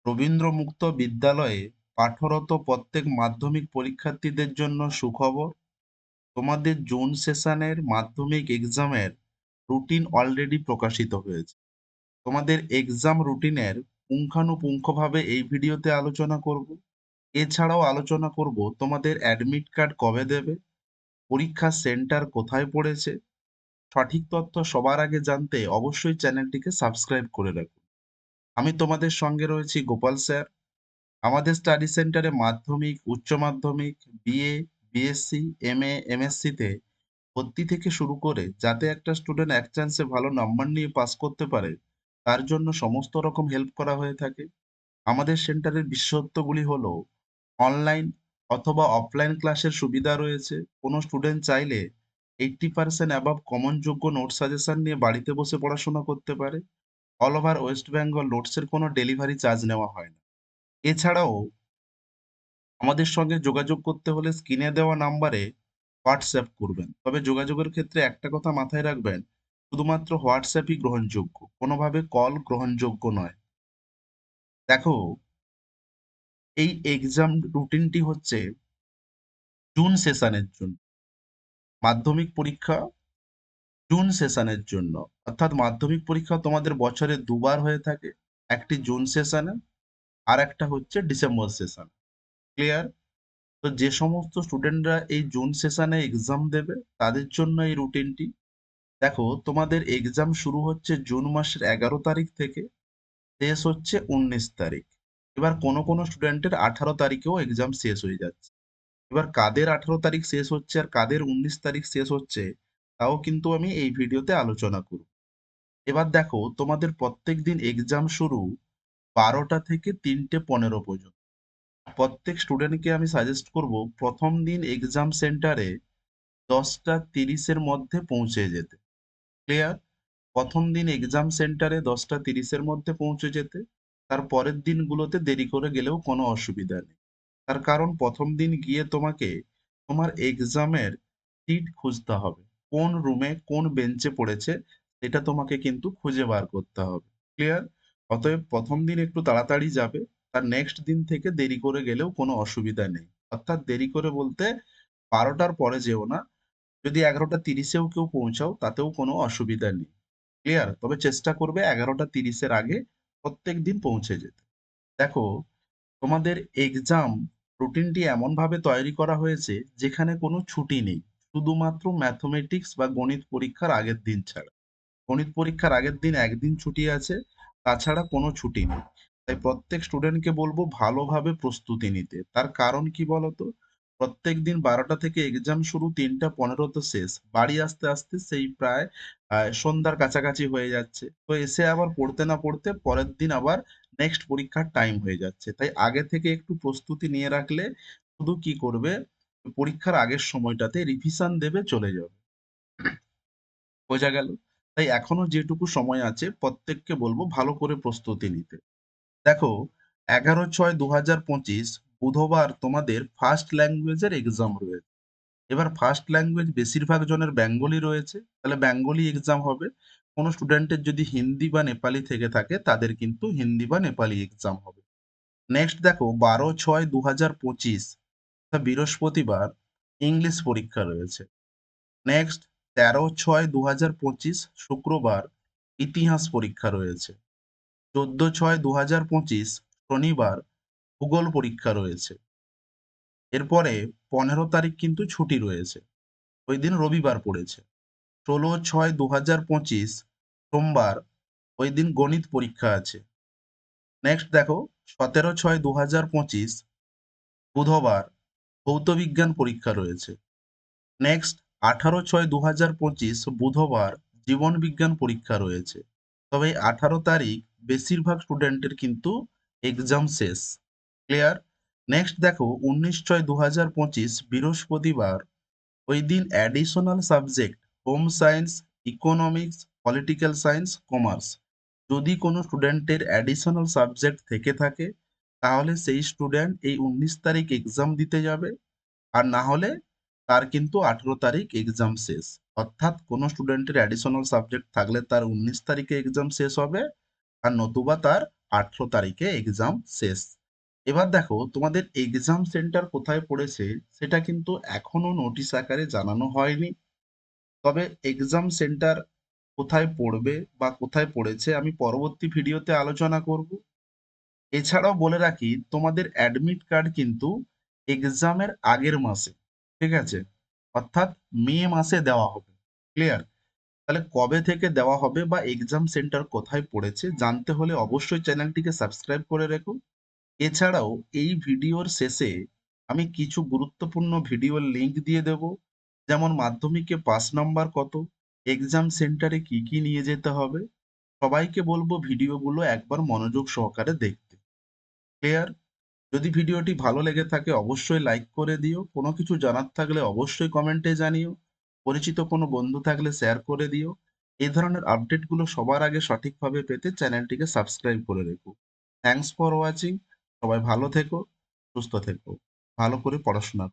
রবীন্দ্র মুক্ত বিদ্যালয়ে পাঠরত প্রত্যেক মাধ্যমিক পরীক্ষার্থীদের জন্য সুখবর। তোমাদের জুন সেশনের মাধ্যমিক এক্সামের রুটিন অলরেডি প্রকাশিত হয়েছে। তোমাদের এক্সাম রুটিনের পুঙ্খানুপুঙ্খভাবে এই ভিডিওতে আলোচনা করব। এছাড়াও আলোচনা করব তোমাদের অ্যাডমিট কার্ড কবে দেবে, পরীক্ষার সেন্টার কোথায় পড়েছে। সঠিক তথ্য সবার আগে জানতে অবশ্যই চ্যানেলটিকে সাবস্ক্রাইব করে রাখুন। আমি তোমাদের সঙ্গে রয়েছি গোপাল স্যার। আমাদের স্টাডি সেন্টারে মাধ্যমিক, উচ্চ মাধ্যমিক, বিএ, বিএসসি, এমএ, এমএসসি তে ভর্তি থেকে শুরু করে যাতে একটা স্টুডেন্ট এক চান্সে ভালো নাম্বার নিয়ে পাস করতে পারে, তার জন্য সমস্ত রকম হেল্প করা হয়ে থাকে। আমাদের সেন্টারের বিশেষত্বগুলি হলো অনলাইন অথবা অফলাইন ক্লাসের সুবিধা রয়েছে। কোনো স্টুডেন্ট চাইলে 80% অ্যাবাভ কমন যোগ্য নোট সাজেশন নিয়ে বাড়িতে বসে পড়াশোনা করতে পারে। অল ওভার ওয়েস্ট বেঙ্গল নোটসের কোনো ডেলিভারি চার্জ নেওয়া হয় না। এছাড়াও আমাদের সঙ্গে যোগাযোগ করতে হলে স্ক্রিনে দেওয়া নাম্বারে হোয়াটসঅ্যাপ করবেন। তবে যোগাযোগের ক্ষেত্রে একটা কথা মাথায় রাখবেন, শুধুমাত্র হোয়াটসঅ্যাপই গ্রহণযোগ্য, কোনোভাবে কল গ্রহণযোগ্য নয়। দেখো, এই এক্সাম রুটিনটি হচ্ছে জুন সেশনের জন্য। মাধ্যমিক পরীক্ষা জুন সেশনের জন্য, অর্থাৎ মাধ্যমিক পরীক্ষা তোমাদের বছরে দুবার হয়ে থাকে, একটি জুন সেশনে আর একটা হচ্ছে ডিসেম্বর সেশন। ক্লিয়ার? তো যে সমস্ত স্টুডেন্টরা এই জুন সেশনে এক্সাম দেবে তাদের জন্য এই রুটিনটি। দেখো, তোমাদের এক্সাম শুরু হচ্ছে জুন মাসের 11 তারিখ থেকে, শেষ হচ্ছে 19 তারিখ। এবার কোনো কোনো স্টুডেন্টের 18 তারিখেও এক্সাম শেষ হয়ে যাচ্ছে। এবার কাদের 18 তারিখ শেষ হচ্ছে আর কাদের 19 তারিখ শেষ হচ্ছে, তাও কিন্তু আমি এই ভিডিওতে আলোচনা করব। এবার দেখো, তোমাদের প্রত্যেক দিন এক্সাম শুরু 12টা থেকে 3টে 15 পর্যন্ত। প্রত্যেক স্টুডেন্টকে আমি সাজেস্ট করব প্রথম দিন এক্সাম সেন্টারে 10টা 30-এর মধ্যে পৌঁছে যেতে। ক্লিয়ার? প্রথম দিন এক্সাম সেন্টারে 10টা 30-এর মধ্যে পৌঁছে যেতে। তার পরের দিনগুলোতে দেরি করে গেলেও কোনো অসুবিধা নেই। তার কারণ প্রথম দিন গিয়ে তোমাকে তোমার এক্সামের সিট খুঁজতে হবে, কোন রুমে কোন বেঞ্চে পড়েছে এটা তোমাকে কিন্তু খুঁজে বার করতে হবে। ক্লিয়ার? অতএব প্রথম দিন একটু তাড়াতাড়ি যাবে, তার নেক্সট দিন থেকে দেরি করে গেলেও কোনো অসুবিধা নেই। অর্থাৎ দেরি করে বলতে 12টার পরে যেও না, যদি 11টা 30-এও কেউ পৌঁছাও তাতেও কোনো অসুবিধা নেই। ক্লিয়ার? তবে চেষ্টা করবে 11টা 30-এর আগে প্রত্যেক দিন পৌঁছে যেতে। দেখো, তোমাদের এক্সাম রুটিনটি এমনভাবে তৈরি করা হয়েছে যেখানে কোনো ছুটি নেই, শুধুমাত্র ম্যাথমেটিক্স বা গণিত পরীক্ষার আগের দিন ছাড়া। গণিত পরীক্ষার আগের দিন একদিন ছুটি আছে, তাছাড়া কোনো ছুটি নেই। তাই প্রত্যেক স্টুডেন্টকে বলবো ভালোভাবে প্রস্তুতি নিতে। তার কারণ কি বলতো, প্রত্যেক দিন 12টা থেকে এক্সাম শুরু, 3টা 15 শেষ, বাড়ি আসতে আসতে সেই প্রায় সন্ধ্যার কাছাকাছি হয়ে যাচ্ছে। তো এসে আবার পড়তে না পড়তে পরের দিন আবার নেক্সট পরীক্ষার টাইম হয়ে যাচ্ছে। তাই আগে থেকে একটু প্রস্তুতি নিয়ে রাখলে শুধু কি করবে, পরীক্ষার আগের সময়টাতে রিভিশন দেবে, চলে যাবে। বোঝা গেল? তাই এখনো যেটুকু সময় আছে প্রত্যেককে বলবো ভালো করে প্রস্তুতি নিতে। দেখো, 11/6/2025 বুধবার তোমাদের ফার্স্ট ল্যাঙ্গুয়েজের এক্সাম রয়েছে। এবার ফার্স্ট ল্যাঙ্গুয়েজ বেশিরভাগ জনের বেঙ্গলি রয়েছে, তাহলে বেঙ্গলি এক্সাম হবে। কোনো স্টুডেন্টের যদি হিন্দি বা নেপালি থেকে থাকে তাদের কিন্তু হিন্দি বা নেপালি এক্সাম হবে। নেক্সট দেখো, 12/6/2025 বৃহস্পতিবার ইংলিশ পরীক্ষা রয়েছে। নেক্সট 13/6/2025 শুক্রবার ইতিহাস পরীক্ষা রয়েছে। 14/6/2025 শনিবার ভূগোল পরীক্ষা রয়েছে। এরপরে 15 তারিখ কিন্তু ছুটি রয়েছে, ওই দিন রবিবার পড়েছে। 16/6/2025 সোমবার, ওই দিন গণিত পরীক্ষা আছে। নেক্সট দেখো, 17/6/2025 বুধবার ভৌতবিজ্ঞান পরীক্ষা রয়েছে। নেক্সট 18/6/2025 বুধবার জীবন বিজ্ঞান পরীক্ষা রয়েছে। তবে 18 তারিখ বেশিরভাগ স্টুডেন্টের কিন্তু এক্সাম শেষ। ক্লিয়ার? নেক্সট দেখো, 19/6/2025 বৃহস্পতিবার, ওই দিন additional subject home science, economics, political science, commerce, যদি কোনো স্টুডেন্টের অ্যাডিশনাল সাবজেক্ট থেকে থাকে তাহলে সেই স্টুডেন্ট এই 19 তারিখ এক্সাম দিতে যাবে। আর না হলে তার কিন্তু 18 তারিখ এক্সাম শেষ। অর্থাৎ কোনো স্টুডেন্টের অ্যাডিশনাল সাবজেক্ট থাকলে তার 19 তারিখে এক্সাম শেষ হবে, আর নতুবা তার 18 তারিখে এক্সাম শেষ। এবার দেখো তোমাদের এক্সাম সেন্টার কোথায় পড়েছে সেটা কিন্তু এখনো নোটিশ আকারে জানানো হয়নি। তবে এক্সাম সেন্টার কোথায় পড়বে বা কোথায় পড়েছে আমি পরবর্তী ভিডিওতে আলোচনা করব। এছাড়াও বলে রাখি তোমাদের অ্যাডমিট কার্ড কিন্তু এক্সামের আগের মাসে, ঠিক আছে, অর্থাৎ মে মাসে দেওয়া হবে। ক্লিয়ার? তাহলে কবে থেকে দেওয়া হবে বা এক্সাম সেন্টার কোথায় পড়েছে জানতে হলে অবশ্যই চ্যানেলটিকে সাবস্ক্রাইব করে রেখো। এছাড়াও এই ভিডিওর শেষে আমি কিছু গুরুত্বপূর্ণ ভিডিওর লিংক দিয়ে দেব, যেমন মাধ্যমিকে পাস নাম্বার কত, এক্সাম সেন্টারে কি কি নিয়ে যেতে হবে। সবাইকে বলবো ভিডিওগুলো একবার মনোযোগ সহকারে দেখতে। ক্লিয়ার? যদি ভিডিওটি ভালো লেগে থাকে অবশ্যই লাইক করে দিও, কোনো কিছু জানার থাকলে অবশ্যই কমেন্টে জানিও, পরিচিত কোনো বন্ধু থাকলে শেয়ার করে দিও। এই ধরনের আপডেটগুলো সবার আগে সঠিকভাবে পেতে চ্যানেলটিকে সাবস্ক্রাইব করে রেখো। Thanks for watching. সবাই ভালো থেকো, সুস্থ থেকো, ভালো করে পড়াশোনা